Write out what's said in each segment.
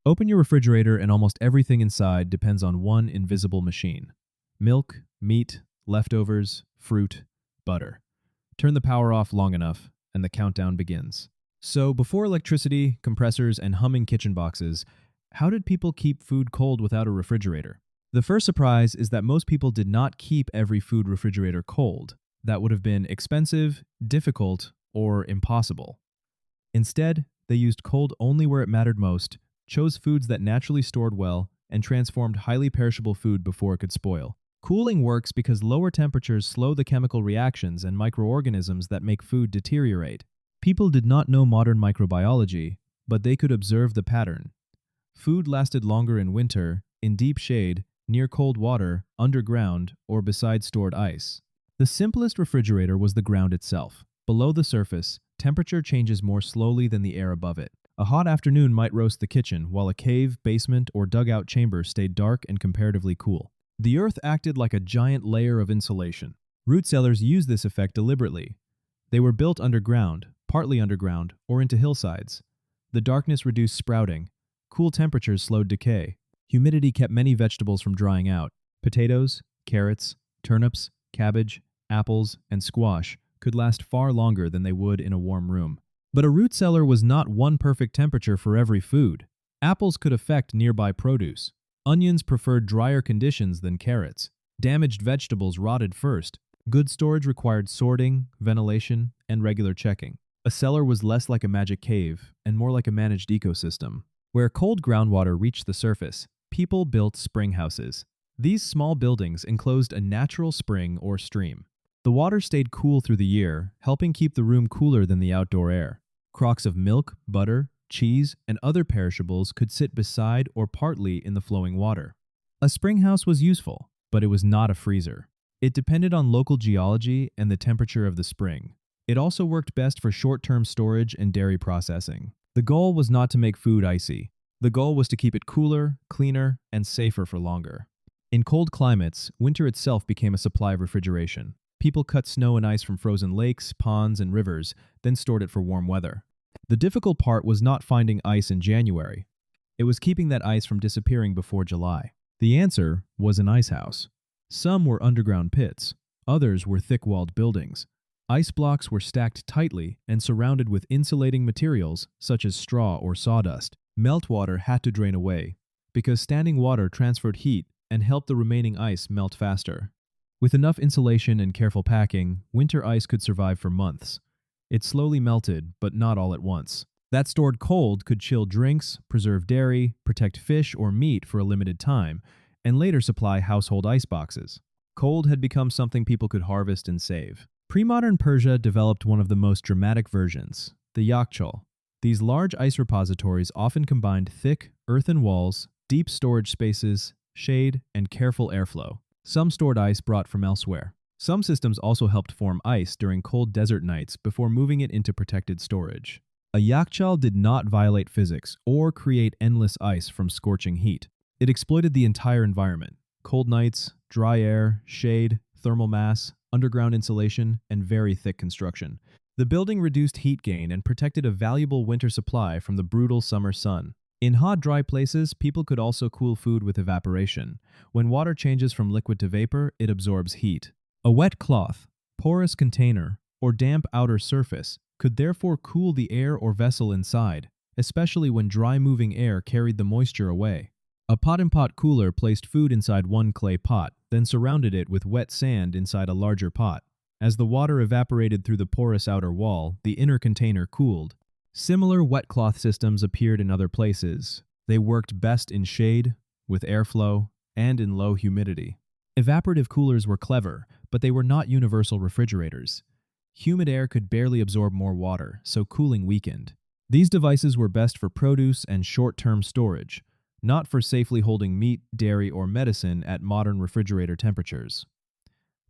Open your refrigerator and almost everything inside depends on one invisible machine. Milk, meat, leftovers, fruit, butter. Turn the power off long enough, and the countdown begins. So, before electricity, compressors, and humming kitchen boxes, how did people keep food cold without a refrigerator? The first surprise is that most people did not keep every food refrigerator cold. That would have been expensive, difficult, or impossible. Instead, they used cold only where it mattered most, chose foods that naturally stored well, and transformed highly perishable food before it could spoil. Cooling works because lower temperatures slow the chemical reactions and microorganisms that make food deteriorate. People did not know modern microbiology, but they could observe the pattern. Food lasted longer in winter, in deep shade, near cold water, underground, or beside stored ice. The simplest refrigerator was the ground itself. Below the surface, temperature changes more slowly than the air above it. A hot afternoon might roast the kitchen, while a cave, basement, or dugout chamber stayed dark and comparatively cool. The earth acted like a giant layer of insulation. Root cellars used this effect deliberately. They were built underground, partly underground, or into hillsides. The darkness reduced sprouting. Cool temperatures slowed decay. Humidity kept many vegetables from drying out. Potatoes, carrots, turnips, cabbage, apples, and squash could last far longer than they would in a warm room. But a root cellar was not one perfect temperature for every food. Apples could affect nearby produce. Onions preferred drier conditions than carrots. Damaged vegetables rotted first. Good storage required sorting, ventilation, and regular checking. A cellar was less like a magic cave and more like a managed ecosystem. Where cold groundwater reached the surface, people built spring houses. These small buildings enclosed a natural spring or stream. The water stayed cool through the year, helping keep the room cooler than the outdoor air. Crocks of milk, butter, cheese, and other perishables could sit beside or partly in the flowing water. A spring house was useful, but it was not a freezer. It depended on local geology and the temperature of the spring. It also worked best for short-term storage and dairy processing. The goal was not to make food icy. The goal was to keep it cooler, cleaner, and safer for longer. In cold climates, winter itself became a supply of refrigeration. People cut snow and ice from frozen lakes, ponds, and rivers, then stored it for warm weather. The difficult part was not finding ice in January. It was keeping that ice from disappearing before July. The answer was an ice house. Some were underground pits. Others were thick-walled buildings. Ice blocks were stacked tightly and surrounded with insulating materials such as straw or sawdust. Meltwater had to drain away, because standing water transferred heat and helped the remaining ice melt faster. With enough insulation and careful packing, winter ice could survive for months. It slowly melted, but not all at once. That stored cold could chill drinks, preserve dairy, protect fish or meat for a limited time, and later supply household ice boxes. Cold had become something people could harvest and save. Pre-modern Persia developed one of the most dramatic versions, the yakhchal. These large ice repositories often combined thick, earthen walls, deep storage spaces, shade, and careful airflow. Some stored ice brought from elsewhere. Some systems also helped form ice during cold desert nights before moving it into protected storage. A yakhchal did not violate physics or create endless ice from scorching heat. It exploited the entire environment: cold nights, dry air, shade, thermal mass, underground insulation, and very thick construction. The building reduced heat gain and protected a valuable winter supply from the brutal summer sun. In hot, dry places, people could also cool food with evaporation. When water changes from liquid to vapor, it absorbs heat. A wet cloth, porous container, or damp outer surface could therefore cool the air or vessel inside, especially when dry moving air carried the moisture away. A pot-in-pot cooler placed food inside one clay pot, then surrounded it with wet sand inside a larger pot. As the water evaporated through the porous outer wall, the inner container cooled. Similar wet cloth systems appeared in other places. They worked best in shade, with airflow, and in low humidity. Evaporative coolers were clever, but they were not universal refrigerators. Humid air could barely absorb more water, so cooling weakened. These devices were best for produce and short-term storage, not for safely holding meat, dairy, or medicine at modern refrigerator temperatures.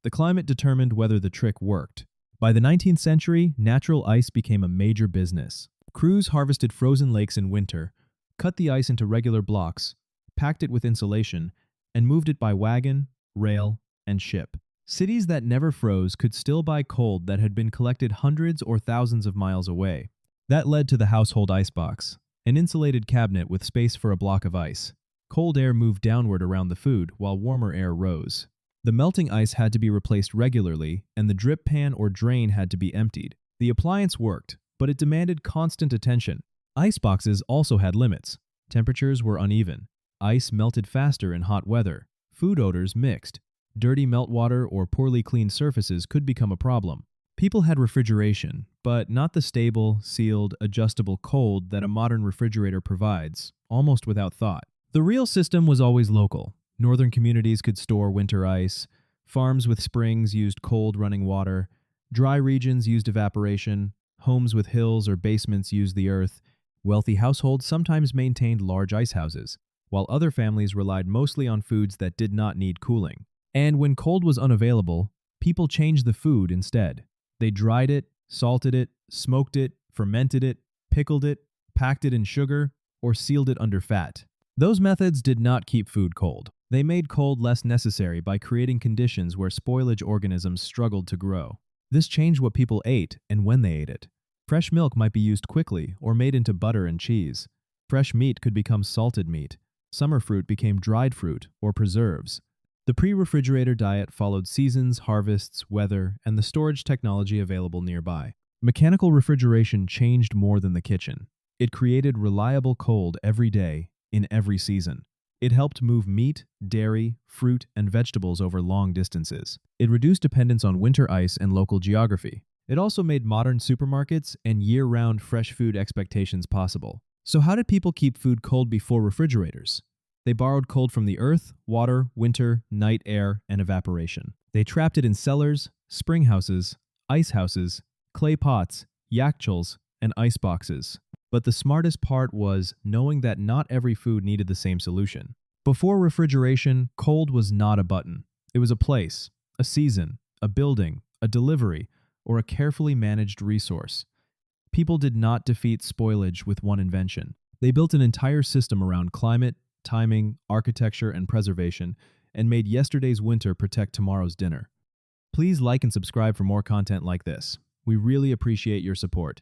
The climate determined whether the trick worked. By the 19th century, natural ice became a major business. Crews harvested frozen lakes in winter, cut the ice into regular blocks, packed it with insulation, and moved it by wagon, rail, and ship. Cities that never froze could still buy cold that had been collected hundreds or thousands of miles away. That led to the household icebox, an insulated cabinet with space for a block of ice. Cold air moved downward around the food while warmer air rose. The melting ice had to be replaced regularly, and the drip pan or drain had to be emptied. The appliance worked, but it demanded constant attention. Ice boxes also had limits. Temperatures were uneven. Ice melted faster in hot weather. Food odors mixed. Dirty meltwater or poorly cleaned surfaces could become a problem. People had refrigeration, but not the stable, sealed, adjustable cold that a modern refrigerator provides, almost without thought. The real system was always local. Northern communities could store winter ice. Farms with springs used cold running water. Dry regions used evaporation. Homes with hills or basements used the earth. Wealthy households sometimes maintained large ice houses, while other families relied mostly on foods that did not need cooling. And when cold was unavailable, people changed the food instead. They dried it, salted it, smoked it, fermented it, pickled it, packed it in sugar, or sealed it under fat. Those methods did not keep food cold. They made cold less necessary by creating conditions where spoilage organisms struggled to grow. This changed what people ate and when they ate it. Fresh milk might be used quickly or made into butter and cheese. Fresh meat could become salted meat. Summer fruit became dried fruit or preserves. The pre-refrigerator diet followed seasons, harvests, weather, and the storage technology available nearby. Mechanical refrigeration changed more than the kitchen. It created reliable cold every day, in every season. It helped move meat, dairy, fruit, and vegetables over long distances. It reduced dependence on winter ice and local geography. It also made modern supermarkets and year-round fresh food expectations possible. So how did people keep food cold before refrigerators? They borrowed cold from the earth, water, winter, night air, and evaporation. They trapped it in cellars, spring houses, ice houses, clay pots, yakchuls, and ice boxes. But the smartest part was knowing that not every food needed the same solution. Before refrigeration, cold was not a button. It was a place, a season, a building, a delivery, or a carefully managed resource. People did not defeat spoilage with one invention. They built an entire system around climate, timing, architecture, and preservation, and made yesterday's winter protect tomorrow's dinner. Please like and subscribe for more content like this. We really appreciate your support.